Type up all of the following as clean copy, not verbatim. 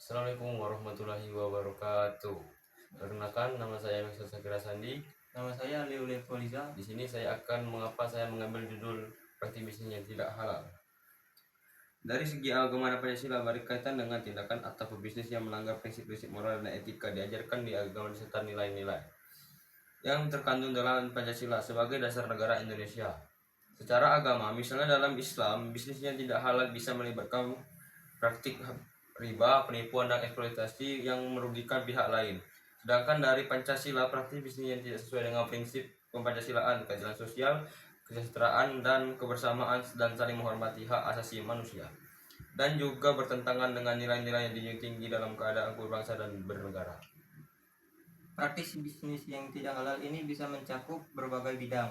Assalamualaikum warahmatullahi wabarakatuh. Perkenalkan, nama saya Maksud Sakira Sandi. Nama saya Leo Levoliza. Di sini saya akan mengapa saya mengambil judul praktik bisnis yang tidak halal. Dari segi agama dan Pancasila berkaitan dengan tindakan atau pebisnis yang melanggar prinsip-prinsip moral dan etika diajarkan di agama serta nilai-nilai yang terkandung dalam Pancasila sebagai dasar negara Indonesia. Secara agama, misalnya dalam Islam, bisnis yang tidak halal bisa melibatkan praktik riba, penipuan, dan eksploitasi yang merugikan pihak lain. Sedangkan dari Pancasila, praktik bisnis yang tidak sesuai dengan prinsip Pancasilaan, keadilan sosial, kesejahteraan, dan kebersamaan, dan saling menghormati hak asasi manusia. Dan juga bertentangan dengan nilai-nilai yang dijunjung tinggi dalam keadaan berbangsa dan bernegara. Praktis bisnis yang tidak halal ini bisa mencakup berbagai bidang,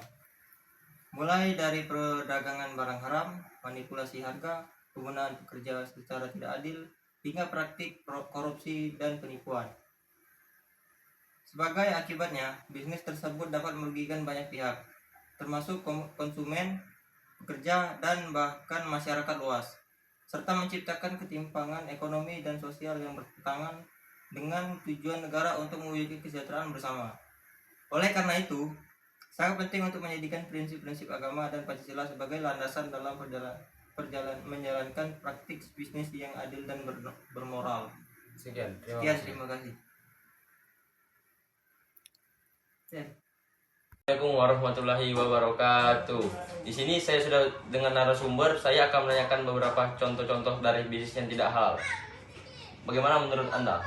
mulai dari perdagangan barang haram, manipulasi harga, penggunaan pekerja secara tidak adil, hingga praktik korupsi dan penipuan. Sebagai akibatnya, bisnis tersebut dapat merugikan banyak pihak, termasuk konsumen, pekerja, dan bahkan masyarakat luas, serta menciptakan ketimpangan ekonomi dan sosial yang bertentangan dengan tujuan negara untuk mewujudkan kesejahteraan bersama. Oleh karena itu, sangat penting untuk menjadikan prinsip-prinsip agama dan Pancasila sebagai landasan dalam menjalankan praktik bisnis yang adil dan bermoral. Sekian, Terima kasih. Assalamualaikum warahmatullahi wabarakatuh. Di sini saya sudah dengan narasumber, saya akan menanyakan beberapa contoh-contoh dari bisnis yang tidak halal. Bagaimana menurut Anda?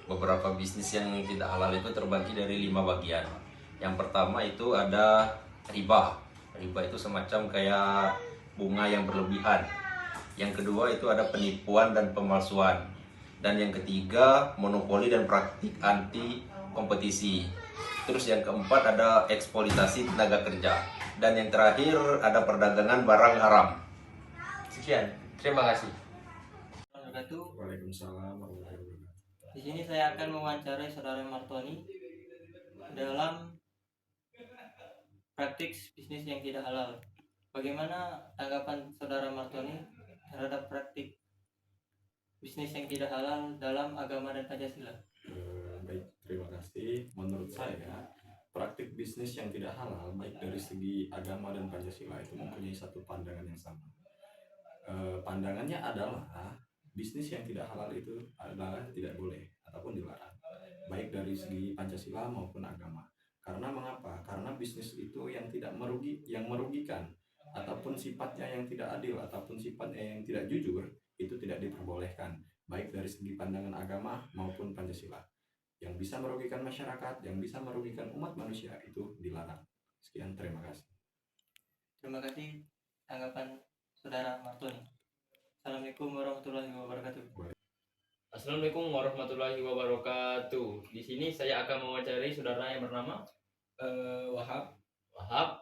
Beberapa bisnis yang tidak halal itu terbagi dari 5 bagian. Yang pertama itu ada riba. Riba itu semacam kayak bunga yang berlebihan. Yang kedua itu ada penipuan dan pemalsuan. Dan yang ketiga monopoli dan praktik anti kompetisi. Terus yang keempat ada eksploitasi tenaga kerja. Dan yang terakhir ada perdagangan barang haram. Sekian, terima kasih. Waalaikumsalam warahmatullahi wabarakatuh. Di sini saya akan mewawancarai Saudara Martoni dalam praktik bisnis yang tidak halal. Bagaimana tanggapan Saudara Martoni terhadap praktik bisnis yang tidak halal dalam agama dan Pancasila? Baik, terima kasih. Menurut saya, praktik bisnis yang tidak halal, baik dari segi agama dan Pancasila, itu mempunyai satu pandangan yang sama. Pandangannya adalah bisnis yang tidak halal itu adalah tidak boleh ataupun dilarang, baik dari segi Pancasila maupun agama. Karena mengapa? Karena bisnis itu yang merugikan ataupun sifatnya yang tidak adil ataupun sifatnya yang tidak jujur itu tidak diperbolehkan, baik dari segi pandangan agama maupun Pancasila. Yang bisa merugikan masyarakat, yang bisa merugikan umat manusia itu dilarang. Sekian, terima kasih. Terima kasih tanggapan Saudara Martoni. Assalamualaikum warahmatullahi wabarakatuh. Assalamualaikum warahmatullahi wabarakatuh. Di sini saya akan mewawancarai saudara yang bernama Wahab.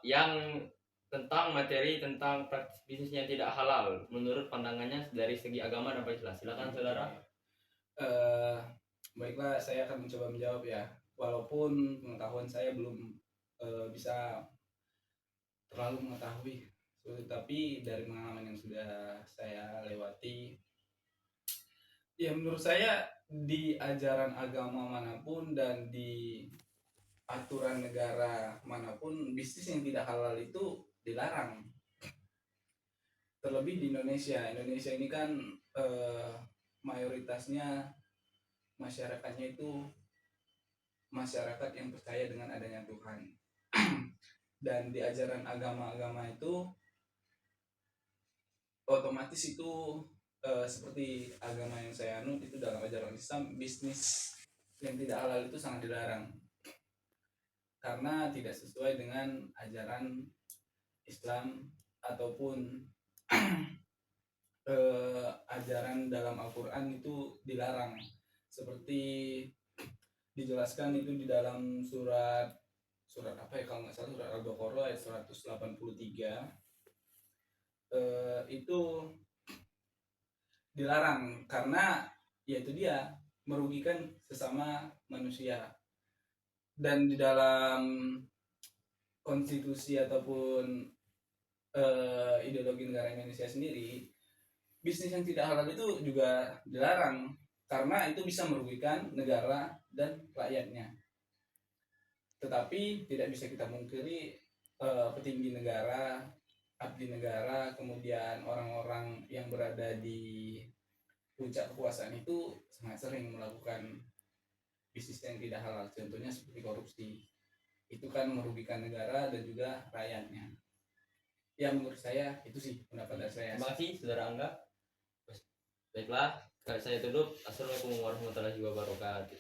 yang tentang materi tentang praktis bisnis yang tidak halal menurut pandangannya dari segi agama dan Pancasila. Silakan saudara. Baiklah, saya akan mencoba menjawab ya. Walaupun pengetahuan saya belum bisa terlalu mengetahui, tapi dari pengalaman yang sudah saya lewati, ya menurut saya di ajaran agama manapun dan di aturan negara manapun bisnis yang tidak halal itu dilarang. Terlebih di Indonesia. Indonesia ini kan mayoritasnya masyarakatnya itu masyarakat yang percaya dengan adanya Tuhan. Dan di ajaran agama-agama itu otomatis itu seperti agama yang saya anut itu dalam ajaran Islam, bisnis yang tidak halal itu sangat dilarang karena tidak sesuai dengan ajaran Islam ataupun ajaran dalam Al-Quran itu dilarang, seperti dijelaskan itu di dalam surat apa ya, kalau nggak salah surat Al-Baqarah ayat 183, itu dilarang karena yaitu dia merugikan sesama manusia. Dan di dalam konstitusi ataupun ideologi negara Indonesia sendiri, bisnis yang tidak halal itu juga dilarang karena itu bisa merugikan negara dan rakyatnya. Tetapi tidak bisa kita mungkiri petinggi negara, abdi negara, kemudian orang-orang yang berada di puncak kekuasaan itu sangat sering melakukan bisnis yang tidak halal. Contohnya seperti korupsi. Itu kan merugikan negara dan juga rakyatnya. Ya menurut saya itu sih pendapat dari saya. Terima kasih saudara Angga. Baiklah, saya tutup. Assalamualaikum warahmatullahi wabarakatuh.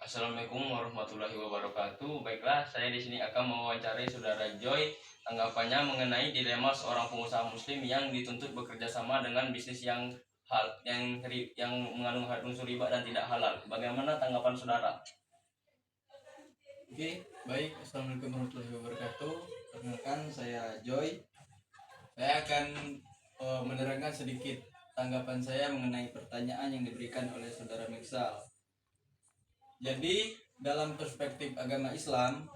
Assalamualaikum warahmatullahi wabarakatuh. Baiklah, saya di sini akan mewawancarai saudara Joy, tanggapannya mengenai dilema seorang pengusaha muslim yang dituntut bekerja sama dengan bisnis yang mengandung unsur riba dan tidak halal. Bagaimana tanggapan saudara? Oke, baik. Assalamualaikum warahmatullahi wabarakatuh. Perkenalkan, saya Joy. Saya akan menerangkan sedikit tanggapan saya mengenai pertanyaan yang diberikan oleh saudara Miksal. Jadi, dalam perspektif agama Islam,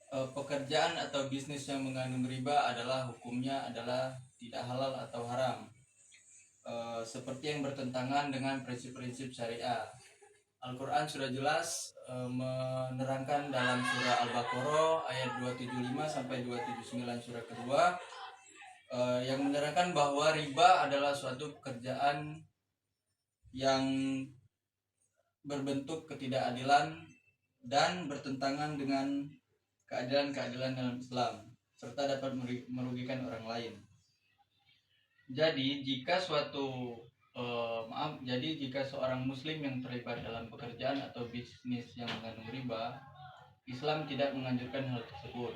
pekerjaan atau bisnis yang mengandung riba adalah hukumnya adalah tidak halal atau haram. Seperti yang bertentangan dengan prinsip-prinsip syariah. Al-Quran sudah jelas menerangkan dalam surah Al-Baqarah ayat 275 sampai 279 surah kedua yang menerangkan bahwa riba adalah suatu pekerjaan yang berbentuk ketidakadilan dan bertentangan dengan keadilan-keadilan dalam Islam serta dapat merugikan orang lain. Jadi jika jika seorang muslim yang terlibat dalam pekerjaan atau bisnis yang mengandung riba, Islam tidak menganjurkan hal tersebut.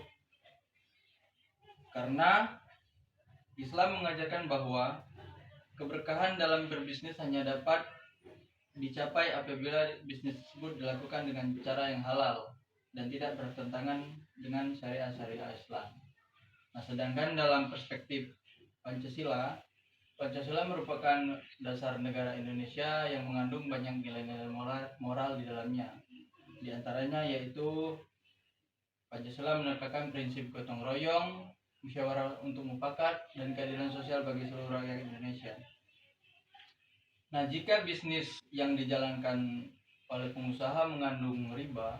Karena Islam mengajarkan bahwa keberkahan dalam berbisnis hanya dapat dicapai apabila bisnis tersebut dilakukan dengan cara yang halal dan tidak bertentangan dengan syariat-syariat Islam. Nah, sedangkan dalam perspektif Pancasila merupakan dasar negara Indonesia yang mengandung banyak nilai-nilai moral di dalamnya. Di antaranya yaitu Pancasila menerapkan prinsip gotong royong, musyawarah untuk mufakat, dan keadilan sosial bagi seluruh rakyat Indonesia. Nah, jika bisnis yang dijalankan oleh pengusaha mengandung riba,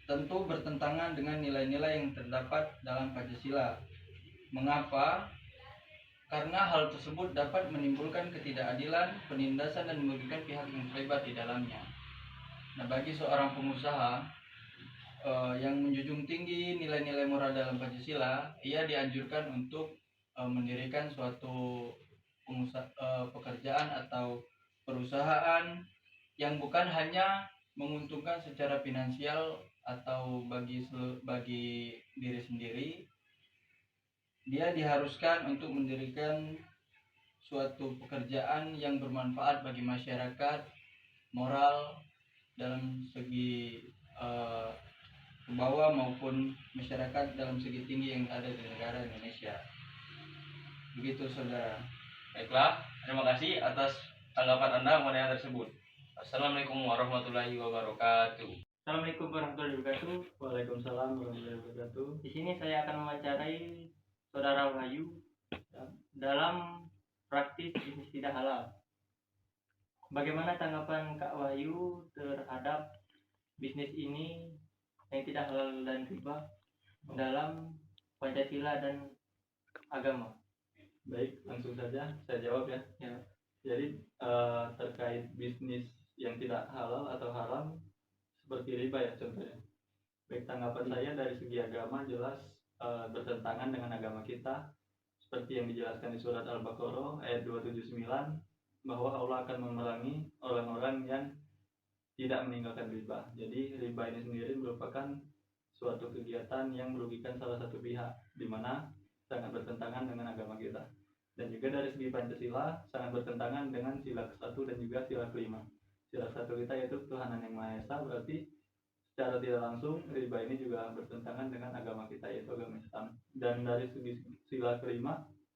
tentu bertentangan dengan nilai-nilai yang terdapat dalam Pancasila. Mengapa? Karena hal tersebut dapat menimbulkan ketidakadilan, penindasan, dan merugikan pihak yang terlibat di dalamnya. Nah, bagi seorang pengusaha yang menjunjung tinggi nilai-nilai moral dalam Pancasila, ia dianjurkan untuk mendirikan suatu pekerjaan atau perusahaan yang bukan hanya menguntungkan secara finansial atau bagi diri sendiri. Dia diharuskan untuk mendirikan suatu pekerjaan yang bermanfaat bagi masyarakat, moral dalam segi bawah maupun masyarakat dalam segi tinggi yang ada di negara Indonesia. Begitu saudara. Baiklah, terima kasih atas tanggapan Anda mengenai hal tersebut. Assalamualaikum warahmatullahi wabarakatuh. Assalamualaikum warahmatullahi wabarakatuh. Waalaikumsalam warahmatullahi wabarakatuh. Di sini saya akan mewawancarai saudara Wahyu dalam praktis bisnis tidak halal. Bagaimana tanggapan Kak Wahyu terhadap bisnis ini yang tidak halal dan riba dalam Pancasila dan agama? Baik, langsung saja saya jawab ya. Jadi terkait bisnis yang tidak halal atau haram seperti riba ya contohnya. Baik, tanggapan saya dari segi agama jelas bertentangan dengan agama kita seperti yang dijelaskan di surat Al-Baqarah ayat 279 bahwa Allah akan memerangi orang-orang yang tidak meninggalkan riba. Jadi riba ini sendiri merupakan suatu kegiatan yang merugikan salah satu pihak, di mana sangat bertentangan dengan agama kita. Dan juga dari segi Pancasila sangat bertentangan dengan sila ke-1 dan juga sila ke-5. Sila ke-1 kita yaitu Tuhanan Yang Maha Esa, berarti secara tidak langsung riba ini juga bertentangan dengan agama kita yaitu agama Islam. Dan dari segi sila ke-5,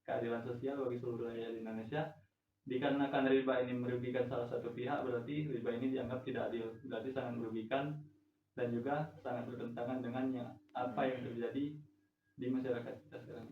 keadilan sosial bagi seluruh rakyat Indonesia, dikarenakan riba ini merugikan salah satu pihak, berarti riba ini dianggap tidak adil, berarti sangat merugikan dan juga sangat bertentangan dengan apa yang terjadi di masyarakat kita sekarang.